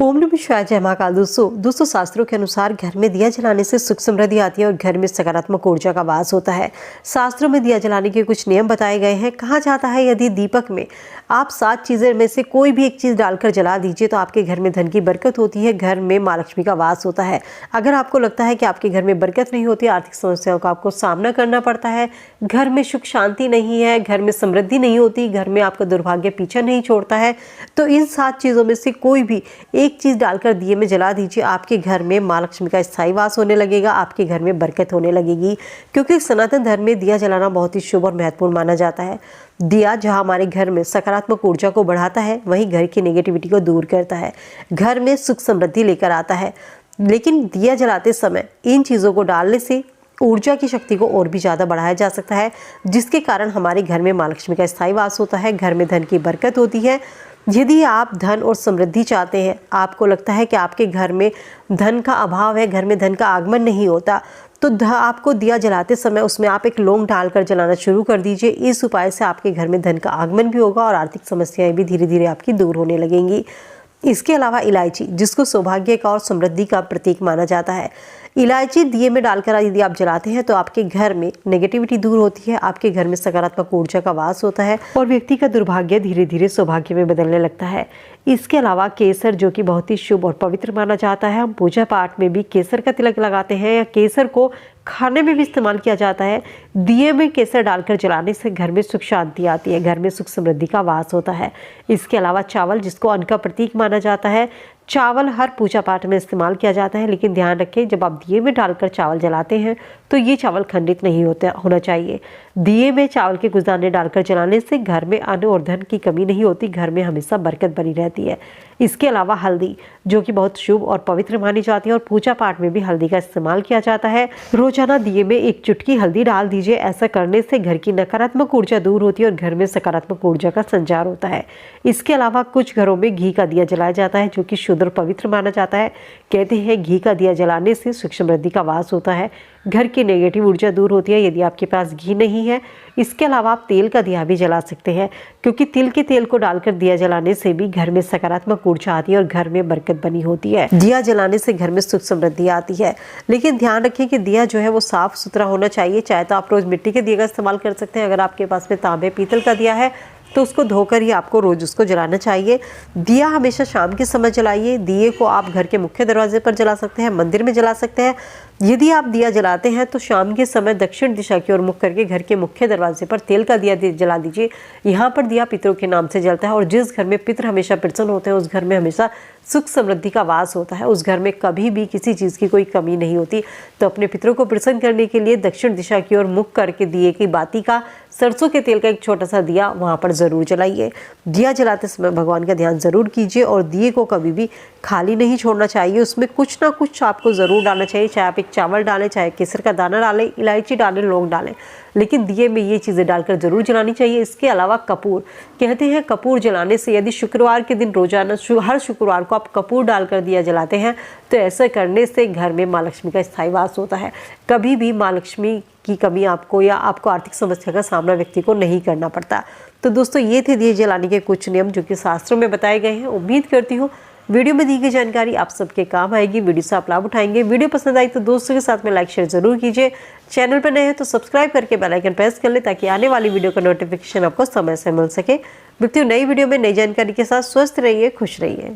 ओम नमः शिवाय, जय महाकाल। दोस्तों शास्त्रों के अनुसार घर में दिया जलाने से सुख समृद्धि आती है और घर में सकारात्मक ऊर्जा का वास होता है। शास्त्रों में दिया जलाने के कुछ नियम बताए गए हैं। कहा जाता है यदि दीपक में आप 7 चीजें में से कोई भी एक चीज डालकर जला दीजिए तो आपके घर में धन की बरकत होती है, घर में माँ लक्ष्मी का वास होता है। अगर आपको लगता है कि आपके घर में बरकत नहीं होती, आर्थिक समस्याओं का आपको सामना करना पड़ता है, घर में सुख शांति नहीं है, घर में समृद्धि नहीं होती, घर में आपका दुर्भाग्य पीछा नहीं छोड़ता है, तो इन 7 चीजों में से कोई भी एक चीज डालकर दिए में जला दीजिए। आपके घर में माँ लक्ष्मी का स्थायी वास होने लगेगा, आपके घर में बरकत होने लगेगी। क्योंकि सनातन धर्म में दिया जलाना बहुत ही शुभ और महत्वपूर्ण माना जाता है। दिया जहां हमारे घर में सकारात्मक ऊर्जा को बढ़ाता है, वहीं घर की नेगेटिविटी को दूर करता है, घर में सुख समृद्धि लेकर आता है। लेकिन दिया जलाते समय इन चीजों को डालने से ऊर्जा की शक्ति को और भी ज़्यादा बढ़ाया जा सकता है, जिसके कारण हमारे घर में माँ लक्ष्मी का स्थायी वास होता है, घर में धन की बरकत होती है। यदि आप धन और समृद्धि चाहते हैं, आपको लगता है कि आपके घर में धन का अभाव है, घर में धन का आगमन नहीं होता, तो आपको दिया जलाते समय उसमें आप एक लौंग डालकर जलाना शुरू कर दीजिए। इस उपाय से आपके घर में धन का आगमन भी होगा और आर्थिक समस्याएं भी धीरे धीरे आपकी दूर होने लगेंगी। इसके अलावा इलायची, जिसको सौभाग्य का और समृद्धि का प्रतीक माना जाता है, इलायची दिए में डालकर यदि आप जलाते हैं तो आपके घर में नेगेटिविटी दूर होती है, आपके घर में सकारात्मक ऊर्जा का वास होता है और व्यक्ति का दुर्भाग्य धीरे धीरे सौभाग्य में बदलने लगता है। इसके अलावा केसर, जो कि बहुत ही शुभ और पवित्र माना जाता है, हम पूजा पाठ में भी केसर का तिलक लगाते हैं या केसर को खाने में भी इस्तेमाल किया जाता है। दिए में केसर डालकर जलाने से घर में सुख शांति आती है, घर में सुख समृद्धि का वास होता है। इसके अलावा चावल, जिसको अन्न का प्रतीक माना जाता है, चावल हर पूजा पाठ में इस्तेमाल किया जाता है, लेकिन ध्यान रखें जब आप दिए में डालकर चावल जलाते हैं तो ये चावल खंडित नहीं होना चाहिए। दिए में चावल के कुछ दाने डालकर जलाने से घर में अन्न और धन की कमी नहीं होती, घर में हमेशा बरकत बनी रहती है। इसके अलावा हल्दी, जो कि बहुत शुभ और पवित्र मानी जाती है और पूजा पाठ में भी हल्दी का इस्तेमाल किया जाता है। रोजाना दिए में 1 चुटकी हल्दी डाल दीजिए। ऐसा करने से घर की नकारात्मक ऊर्जा दूर होती है और घर में सकारात्मक ऊर्जा का संचार होता है। इसके अलावा कुछ घरों में घी का दिया जलाया जाता है, जो कि शुद्ध और पवित्र माना जाता है। कहते हैं घी का दिया जलाने से सुख समृद्धि का वास होता है, घर की नेगेटिव ऊर्जा दूर होती है। यदि आपके पास घी नहीं है, इसके अलावा आप तेल का दिया भी जला सकते हैं, क्योंकि तिल के तेल को डालकर दिया जलाने से भी घर में सकारात्मक ऊर्जा आती है और घर में बरकत बनी होती है। दिया जलाने से घर में सुख समृद्धि आती है, लेकिन ध्यान रखें कि दिया जो है वो साफ सुथरा होना चाहिए। चाहे तो आप रोज मिट्टी के दिए का इस्तेमाल कर सकते हैं, अगर आपके पास में तांबे पीतल का दिया है तो उसको धोकर ही आपको रोज उसको जलाना चाहिए। दिया हमेशा शाम के समय जलाइए। दिए को आप घर के मुख्य दरवाजे पर जला सकते हैं, मंदिर में जला सकते हैं। यदि आप दिया जलाते हैं तो शाम के समय दक्षिण दिशा की ओर मुख करके घर के मुख्य दरवाजे पर तेल का दिया जला दीजिए। यहाँ पर दिया पितरों के नाम से जलता है और जिस घर में पितर हमेशा प्रसन्न होते हैं उस घर में हमेशा सुख समृद्धि का वास होता है, उस घर में कभी भी किसी चीज़ की कोई कमी नहीं होती। तो अपने पितरों को प्रसन्न करने के लिए दक्षिण दिशा की ओर मुख करके दिए की बाती का, सरसों के तेल का एक छोटा सा दिया वहाँ पर जरूर जलाइए। दिया जलाते समय भगवान का ध्यान जरूर कीजिए और दिए को कभी भी खाली नहीं छोड़ना चाहिए। उसमें कुछ ना कुछ आपको जरूर डालना चाहिए, चाहे आप एक चावल डालें, चाहे केसर का दाना डालें, इलायची डालें, लौंग डालें, लेकिन दिए में ये चीज़ें डालकर जरूर जलानी चाहिए। इसके अलावा कपूर, कहते हैं कपूर जलाने से, यदि शुक्रवार के दिन रोजाना हर शुक्रवार को आप कपूर डालकर दिया जलाते हैं तो ऐसा करने से घर में माँ लक्ष्मी का स्थायी वास होता है। कभी भी माँ लक्ष्मी की कमी आपको या आपको आर्थिक समस्या का सामना व्यक्ति को नहीं करना पड़ता। तो दोस्तों ये थे दिए जलाने के कुछ नियम जो कि शास्त्रों में बताए गए हैं। उम्मीद करती हूँ वीडियो में दी गई जानकारी आप सबके काम आएगी, वीडियो से आप लाभ उठाएंगे। वीडियो पसंद आई तो दोस्तों के साथ में लाइक शेयर जरूर कीजिए। चैनल पर नए हैं तो सब्सक्राइब करके बेल आइकन प्रेस कर ले ताकि आने वाली वीडियो का नोटिफिकेशन आपको समय से मिल सके। मिलती हूँ नई वीडियो में नई जानकारी के साथ। स्वस्थ रहिए, खुश रहिए।